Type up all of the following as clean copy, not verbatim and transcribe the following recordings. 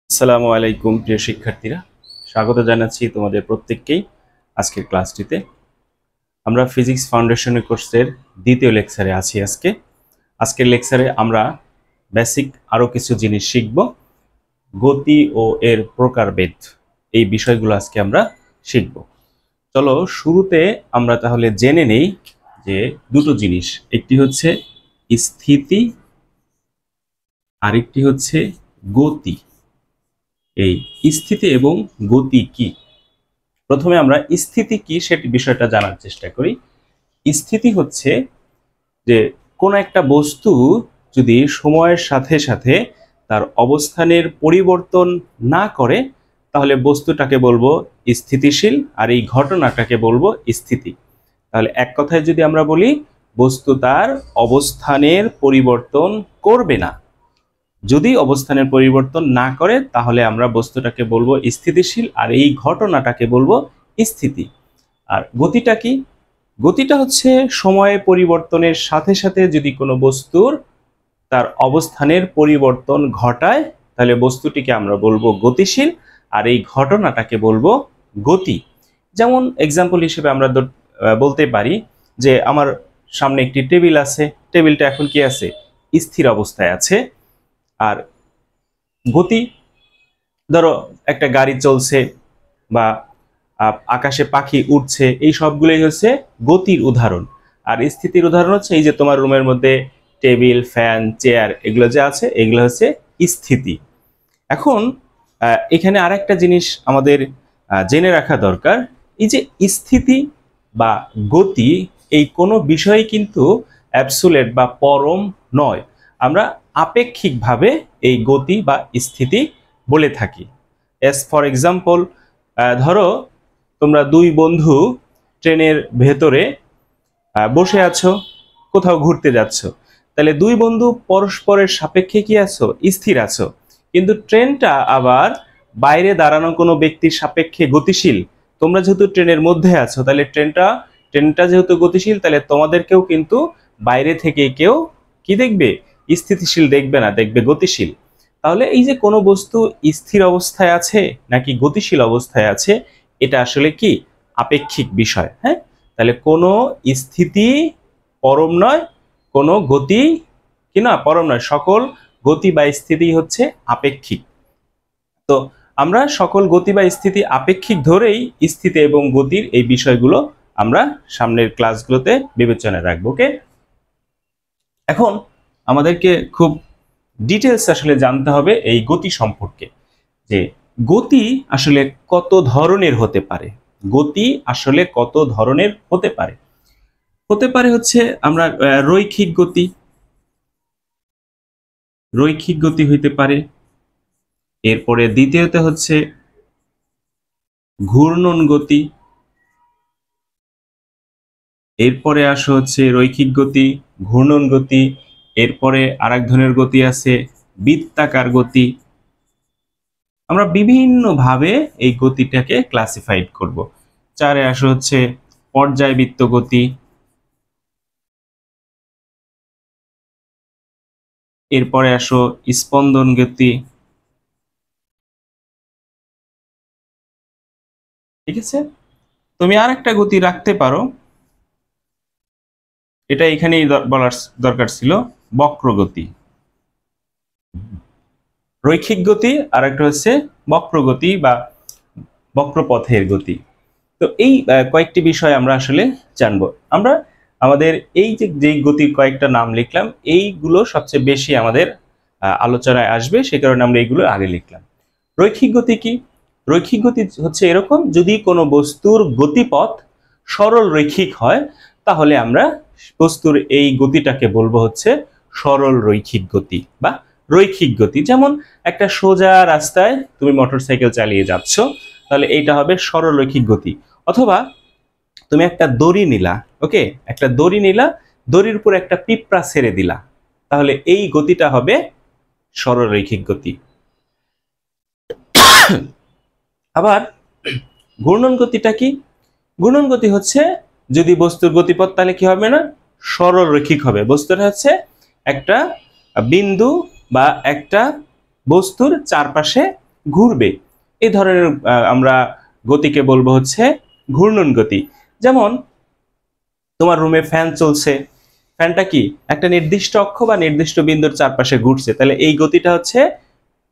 আসসালামু আলাইকুম প্রিয় শিক্ষার্থীরা, স্বাগত জানাচ্ছি তোমাদের প্রত্যেককেই আজকের ক্লাসটিতে। আমরা ফিজিক্স ফাউন্ডেশনের কোর্সের দ্বিতীয় লেকচারে আছি। আজকের লেকচারে আমরা বেসিক আরও কিছু জিনিস শিখব। গতি ও এর প্রকারভেদ, এই বিষয়গুলো আজকে আমরা শিখব। চলো শুরুতে আমরা তাহলে জেনে নেই যে দুটো জিনিস, একটি হচ্ছে স্থিতি, আরেকটি হচ্ছে গতি। এই স্থিতি এবং গতি কি? প্রথমে আমরা স্থিতি কি সেটি বিষয়টা জানার চেষ্টা করি। স্থিতি হচ্ছে যে কোন একটা বস্তু যদি সময়ের সাথে সাথে তার অবস্থানের পরিবর্তন না করে তাহলে বস্তুটাকে বলবো স্থিতিশীল, আর এই ঘটনাটাকে বলবো স্থিতি। তাহলে এক কথায় যদি আমরা বলি, বস্তু তার অবস্থানের পরিবর্তন করবে না। যদি অবস্থানের পরিবর্তন না করে তাহলে আমরা বস্তুটাকে বলবো স্থিতিশীল, আর এই ঘটনাটাকে বলবো স্থিতি। আর গতিটা কি? গতিটা হচ্ছে সময়ে পরিবর্তনের সাথে সাথে যদি কোনো বস্তুর তার অবস্থানের পরিবর্তন ঘটায় তাহলে বস্তুটিকে আমরা বলবো গতিশীল, আর এই ঘটনাটাকে বলবো গতি। যেমন এক্সাম্পল হিসেবে আমরা বলতে পারি যে আমার সামনে একটি টেবিল আছে, টেবিলটা এখন কি আছে? স্থির অবস্থায় আছে। আর গতি, ধরো একটা গাড়ি চলছে বা আকাশে পাখি উঠছে, এই সবগুলোই হচ্ছে গতির উদাহরণ। আর স্থিতির উদাহরণ হচ্ছে এই যে তোমার রুমের মধ্যে টেবিল, ফ্যান, চেয়ার এগুলো যে আছে, এগুলো হচ্ছে স্থিতি। এখন এখানে আরেকটা জিনিস আমাদের জেনে রাখা দরকার, এই যে স্থিতি বা গতি, এই কোনো বিষয় কিন্তু অ্যাবসুলেট বা পরম নয়। আমরা আপেক্ষিকভাবে এই গতি বা স্থিতি বলে থাকি। এস ফর এক্সাম্পল, ধরো তোমরা দুই বন্ধু ট্রেনের ভেতরে বসে আছো, কোথাও ঘুরতে যাচ্ছ, তাহলে দুই বন্ধু পরস্পরের সাপেক্ষে কি আছো? স্থির আছো। কিন্তু ট্রেনটা আবার বাইরে দাঁড়ানো কোনো ব্যক্তির সাপেক্ষে গতিশীল। তোমরা যেহেতু ট্রেনের মধ্যে আছো, তাহলে ট্রেনটা যেহেতু গতিশীল, তাহলে তোমাদেরকেও কিন্তু বাইরে থেকে কেউ কি দেখবে? স্থিতিশীল দেখবে না, দেখবে গতিশীল। তাহলে এই যে কোনো বস্তু স্থির অবস্থায় আছে নাকি গতিশীল অবস্থায় আছে, এটা আসলে কি? আপেক্ষিক বিষয়। হ্যাঁ, তাহলে কোনো স্থিতি পরম নয়, কোনো গতি কি না পরম নয়, সকল গতি বা স্থিতি হচ্ছে আপেক্ষিক। তো আমরা সকল গতি বা স্থিতি আপেক্ষিক ধরেই স্থিতি এবং গতির এই বিষয়গুলো আমরা সামনের ক্লাসগুলোতে বিবেচনায় রাখবো। ওকে, এখন আমাদেরকে খুব ডিটেলস আসলে জানতে হবে এই গতি সম্পর্কে, যে গতি আসলে কত ধরনের হতে পারে। গতি আসলে কত ধরনের হতে পারে? হতে পারে হচ্ছে আমরা রৈখিক গতি হইতে পারে। এরপরে দ্বিতীয়তে হচ্ছে ঘূর্ণন গতি। এরপরে আসো হচ্ছে রৈখিক গতি, ঘূর্ণন গতি। এরপরে আরেক ধরনের গতি আছে বৃত্তাকার গতি। আমরা বিভিন্নভাবে এই গতিটাকে ক্লাসিফাইড করব। চারে আসো হচ্ছে পর্যায়বৃত্ত গতি। এরপরে আসো স্পন্দন গতি। ঠিক আছে, তুমি আর একটা গতি রাখতে পারো, এটা এখানেই বলার দরকার ছিল, বক্রগতি। রৈখিক গতি আর একটা হচ্ছে বক্রগতি বা বক্রপথের গতি। তো এই কয়েকটি বিষয় আমরা আসলে জানবো। আমরা আমাদের এই যে গতির কয়েকটা নাম লিখলাম, এইগুলো সবচেয়ে বেশি আমাদের আলোচনায় আসবে, সে কারণে আমরা এইগুলো আগে লিখলাম। রৈখিক গতি কি? রৈখিক গতি হচ্ছে এরকম, যদি কোনো বস্তুর গতিপথ সরল রৈখিক হয় তাহলে আমরা বস্তুর এই গতিটাকে বলবো হচ্ছে সরল রৈখিক গতি বা রৈখিক গতি। যেমন একটা সোজা রাস্তায় তুমি মোটরসাইকেল চালিয়ে যাচ্ছ, তাহলে এইটা হবে সরল রৈখিক গতি। অথবা তুমি একটা দড়ি নিলা, ওকে, একটা দড়ি নিলা, দড়ির উপর একটা পিঁপড়া ছেড়ে দিলা, তাহলে এই গতিটা হবে সরল রৈখিক গতি। আবার ঘূর্ণন গতিটা কি? ঘূর্ণন গতি হচ্ছে যদি বস্তুর গতিপথ তাহলে কি হবে না? সরল রৈখিক হবে। বস্তুটা হচ্ছে একটা বিন্দু বা একটা বস্তুর চারপাশে ঘুরবে। এই ধরনের আমরা গতিকে বলবো হচ্ছে ঘূর্ণন গতি। যেমন তোমার রুমে ফ্যান চলছে, ফ্যানটা কি একটা নির্দিষ্ট অক্ষ বা নির্দিষ্ট বিন্দুর চারপাশে ঘুরছে, তাহলে এই গতিটা হচ্ছে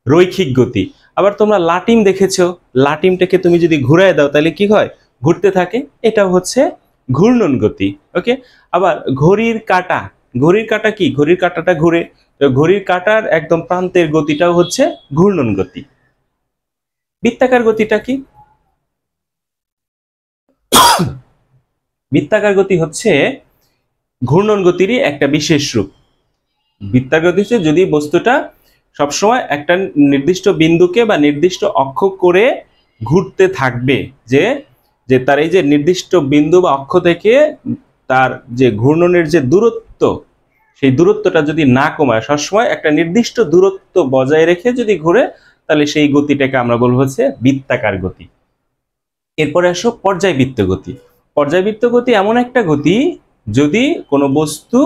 রৈখিক গতি। আবার তোমরা লাটিম দেখেছো, লাটিমটাকে তুমি যদি ঘুরায় দাও তাহলে কি হয়, ঘুরতে থাকে, এটাও হচ্ছে ঘূর্ণন গতি। ওকে। আবার ঘড়ির কাঁটা, ঘড়ির কাঁটা কি, ঘড়ির কাঁটাটা ঘুরে, তো ঘড়ির কাঁটার একদম প্রান্তের গতিটাও হচ্ছে ঘূর্ণন গতি। বৃত্তাকার গতিটা কি, বৃত্তাকার গতি হচ্ছে ঘূর্ণন গতিরই একটা বিশেষ রূপ। বৃত্তাকার গতি হচ্ছে যদি বস্তুটা সবসময় একটা নির্দিষ্ট বিন্দুকে বা নির্দিষ্ট অক্ষ করে ঘুরতে থাকবে, যে যে তার এই যে নির্দিষ্ট বিন্দু বা অক্ষ থেকে তার যে ঘূর্ণনের যে দূরত্ব, সেই দূরত্বটা যদি না কমায়, সবসময় একটা নির্দিষ্ট দূরত্ব বজায় রেখে যদি ঘুরে, তাহলে সেই গতিটাকে আমরা বলবো হচ্ছে বৃত্তাকার গতি। এরপরে আসো পর্যায়বৃত্ত গতি। পর্যায়বৃত্ত গতি এমন একটা গতি যদি কোনো বস্তু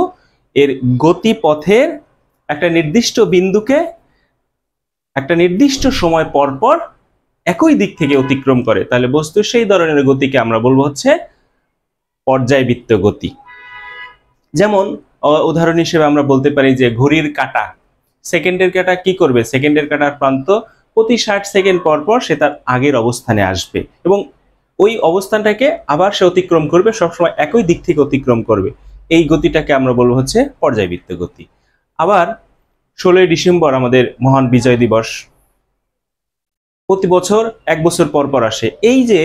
এর গতিপথের একটা নির্দিষ্ট বিন্দুকে একটা নির্দিষ্ট সময় পর পর একই দিক থেকে অতিক্রম করে, তাহলে বস্তু সেই ধরনের গতিকে আমরা বলবো হচ্ছে পর্যায়বৃত্ত গতি। যেমন উদাহরণ হিসেবে আমরা বলতে পারি যে ঘড়ির কাঁটা, সেকেন্ডের কাঁটা কি করবে, সেকেন্ডের কাঁটার প্রান্ত প্রতি 60 সেকেন্ড পর পর সে তার আগের অবস্থানে আসবে এবং ওই অবস্থানটাকে আবার সে অতিক্রম করবে, সবসময় একই দিক থেকে অতিক্রম করবে। এই গতিটাকে আমরা বলবো হচ্ছে পর্যায়বৃত্ত গতি। আবার 16ই ডিসেম্বর আমাদের মহান বিজয় দিবস, প্রতি বছর 1 বছর পর পর আসে। এই যে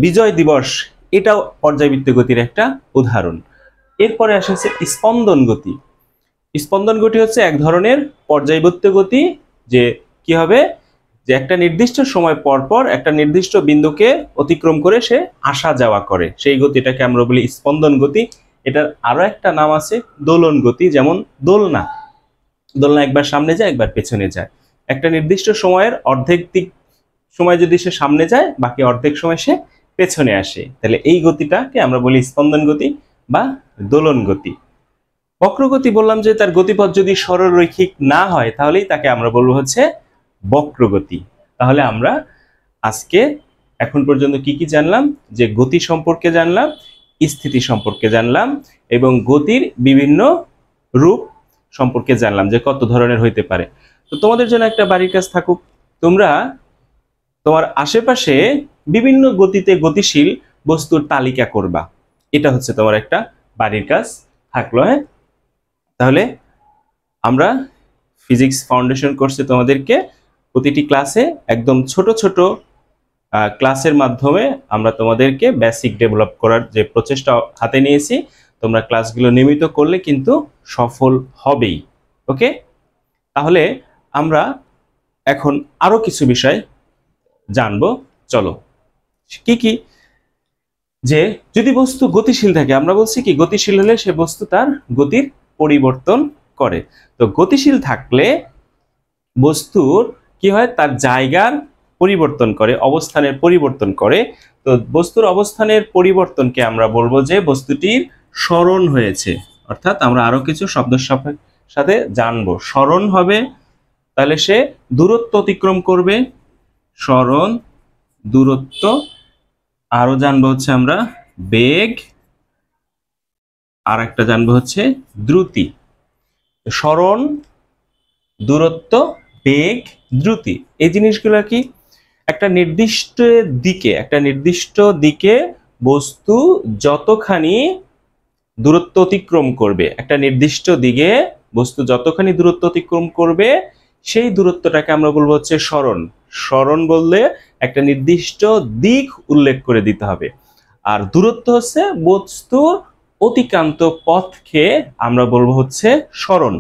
বিজয় দিবস, এটাও পর্যায়বৃত্ত গতির একটা উদাহরণ। এরপরে আসে হচ্ছে স্পন্দন গতি। স্পন্দন গতি হচ্ছে এক ধরনের পর্যায়বৃত্ত গতি, যে কি হবে, যে একটা নির্দিষ্ট সময় পর পর একটা নির্দিষ্ট বিন্দুকে অতিক্রম করে সে আসা যাওয়া করে, সেই গতিটাকে আমরা বলি স্পন্দন গতি। এটার আরো একটা নাম আছে দোলন গতি। যেমন দোলনা, দোলনা একবার সামনে যায় একবার পেছনে যায়, একটা নির্দিষ্ট সময়ের অর্ধেক দিক সময় যদি সে সামনে যায়, বাকি অর্ধেক সময় সে পেছনে আসে, তাহলে এই গতিটাকে আমরা বলি স্পন্দন গতি বা দোলন গতি। বক্রগতি বললাম যে তার গতিপথ যদি সরলরৈখিক না হয়, তাহলেই তাকে আমরা বলবো হচ্ছে বক্রগতি। তাহলে আমরা আজকে এখন পর্যন্ত কি কি জানলাম, যে গতি সম্পর্কে জানলাম, স্থিতি সম্পর্কে জানলাম এবং গতির বিভিন্ন রূপ সম্পর্কে জানলাম যে কত ধরনের হইতে পারে। তো তোমাদের জন্য একটা বাড়ির কাজ থাকুক, তোমরা তোমার আশেপাশে বিভিন্ন গতিতে গতিশীল বস্তুর তালিকা করবা, এটা হচ্ছে তোমার একটা বাড়ির কাজ থাকলো। হ্যাঁ, তাহলে আমরা ফিজিক্স ফাউন্ডেশন কোর্সে তোমাদেরকে প্রতিটি ক্লাসে একদম ছোট ছোট ক্লাসের মাধ্যমে আমরা তোমাদেরকে বেসিক ডেভেলপ করার যে প্রচেষ্টা হাতে নিয়েছি, তোমরা ক্লাসগুলো নিয়মিত করলে কিন্তু সফল হবেই। ওকে, তাহলে আমরা এখন আরো কিছু বিষয় জানবো। চলো, কি কি, যে যদি বস্তু গতিশীল থাকে, আমরা বলছি কি গতিশীল হলে সে বস্তু তার গতির পরিবর্তন করে। তো গতিশীল থাকলে বস্তুর কি হয়, তার জায়গার পরিবর্তন করে, অবস্থানের পরিবর্তন করে। তো বস্তুর অবস্থানের পরিবর্তনকে আমরা বলবো যে বস্তুটির সরণ হয়েছে, অর্থাৎ আমরা আরো কিছু শব্দের সাথে জানবো। সরণ হবে, তাহলে সে দূরত্ব অতিক্রম করবে, সরণ, দূরত্ব। আরো জানবো হচ্ছে আমরা বেগ, আর একটা জানবো হচ্ছে দ্রুতি। সরণ, দূরত্ব, বেগ, দ্রুতি, এই জিনিসগুলো কি একটা নির্দিষ্ট দিকে বস্তু যতখানি দূরত্ব অতিক্রম করবে, একটা নির্দিষ্ট দিকে বস্তু যতখানি দূরত্ব অতিক্রম করবে, সেই দূরত্বটাকে আমরা বলবো হচ্ছে সরণ। সরণ বললে একটা নির্দিষ্ট দিক উল্লেখ করে দিতে হবে। আর দূরত্ব হচ্ছে বস্তুর অতিক্রান্ত পথকে আমরা বলবো হচ্ছে সরণ।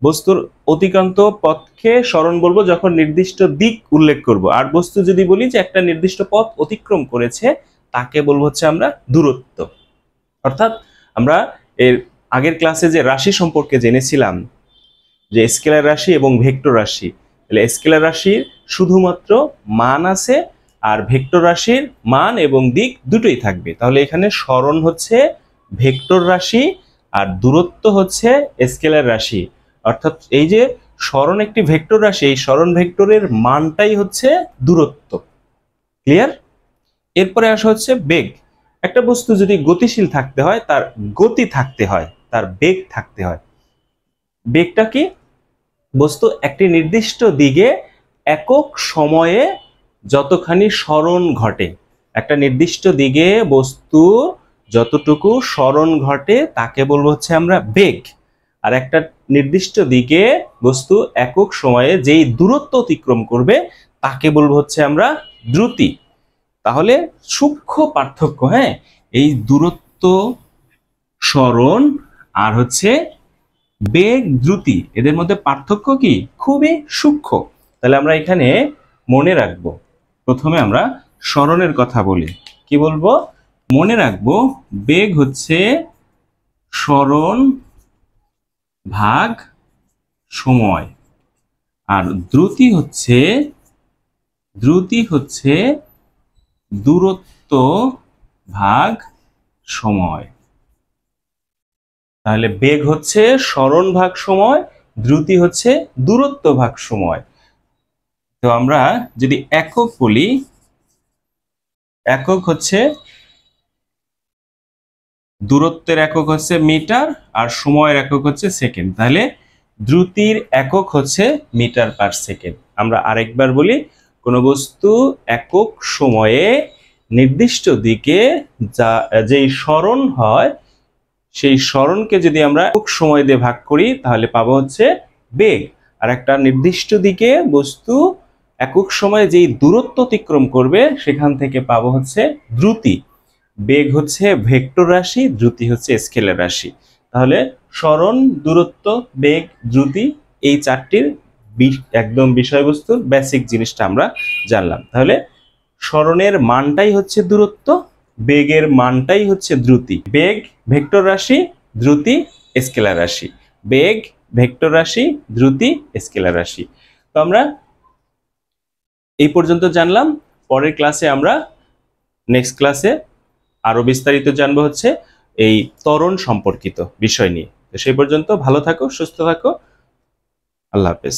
বস্তুর অতিক্রান্ত পথকে সরণ বলবো যখন নির্দিষ্ট দিক উল্লেখ করব। আর বস্তু যদি বলি যে একটা নির্দিষ্ট পথ অতিক্রম করেছে, তাকে বলবো হচ্ছে আমরা দূরত্ব। অর্থাৎ আমরা এর আগের ক্লাসে যে রাশি সম্পর্কে জেনেছিলাম, যে স্কেলার রাশি এবং ভেক্টর রাশি, তাহলে স্কেলার রাশির শুধুমাত্র মান আছে আর ভেক্টর রাশির মান এবং দিক দুটোই থাকবে। তাহলে এখানে সরণ হচ্ছে ভেক্টর রাশি আর দূরত্ব হচ্ছে স্কেলার রাশি। অর্থাৎ এই যে সরণ একটি ভেক্টর রাশি, এই সরণ ভেক্টরের মানটাই হচ্ছে দূরত্ব। ক্লিয়ার? এরপরে আসা হচ্ছে বেগ। একটা বস্তু যদি গতিশীল থাকতে হয় তার গতি থাকতে হয়, তার বেগ থাকতে হয়। বেগটা কি? বস্তু একটি নির্দিষ্ট দিকে একক সময়ে যতখানি সরণ ঘটে, একটা নির্দিষ্ট দিকে বস্তু যতটুকু সরণ ঘটে তাকে বলবো হচ্ছে আমরা বেগ। আর একটা নির্দিষ্ট দিকে বস্তু একক সময়ে যেই দূরত্ব অতিক্রম করবে তাকে বলবো হচ্ছে আমরা দ্রুতি। তাহলে সূক্ষ্ম পার্থক্য, হ্যাঁ, এই দূরত্ব, সরণ আর হচ্ছে বেগ, দ্রুতি, এদের মধ্যে পার্থক্য কি? খুবই সূক্ষ্ম। তাহলে আমরা এখানে মনে রাখবো, প্রথমে আমরা সরণের কথা বলি। কি বলবো? মনে রাখবো বেগ হচ্ছে সরণ ভাগ সময়, আর দ্রুতি হচ্ছে দূরত্ব ভাগ সময়। তাহলে বেগ হচ্ছে সরণ ভাগ সময়, দ্রুতি হচ্ছে দূরত্ব ভাগ সময়। তো আমরা যদি একক বলি, একক হচ্ছে দূরত্বের একক হচ্ছে মিটার আর সময়ের একক হচ্ছে সেকেন্ড। তাহলে দ্রুতির একক হচ্ছে মিটার পার সেকেন্ড। আমরা আরেকবার বলি, কোনো বস্তু একক সময়ে নির্দিষ্ট দিকে যেই সরণ হয় সেই সরণকে যদি আমরা একক সময় দিয়ে ভাগ করি তাহলে পাবো হচ্ছে বেগ। আর একটা নির্দিষ্ট দিকে বস্তু একক সময়ে যেই দূরত্ব অতিক্রম করবে সেখান থেকে পাবো হচ্ছে দ্রুতি। বেগ হচ্ছে ভেক্টর রাশি, দ্রুতি হচ্ছে স্কেলার রাশি। তাহলে সরণ, দূরত্ব, বেগ, দ্রুতি, এই চারটির একদম বিষয়বস্তুর বেসিক জিনিসটা আমরা জানলাম। তাহলে সরণের মানটাই হচ্ছে দূরত্ব, বেগের মানটাই হচ্ছে দ্রুতি। বেগ ভেক্টর রাশি, দ্রুতি স্কেলার রাশি। বেগ ভেক্টর রাশি, দ্রুতি স্কেলার রাশি। তো আমরা এই পর্যন্ত জানলাম। পরের ক্লাসে আমরা নেক্সট ক্লাসে আরো বিস্তারিত জানবো হচ্ছে এই ত্বরণ সম্পর্কিত বিষয় নিয়ে। তো সেই পর্যন্ত ভালো থাকো, সুস্থ থাকো, আল্লাহ হাফেজ।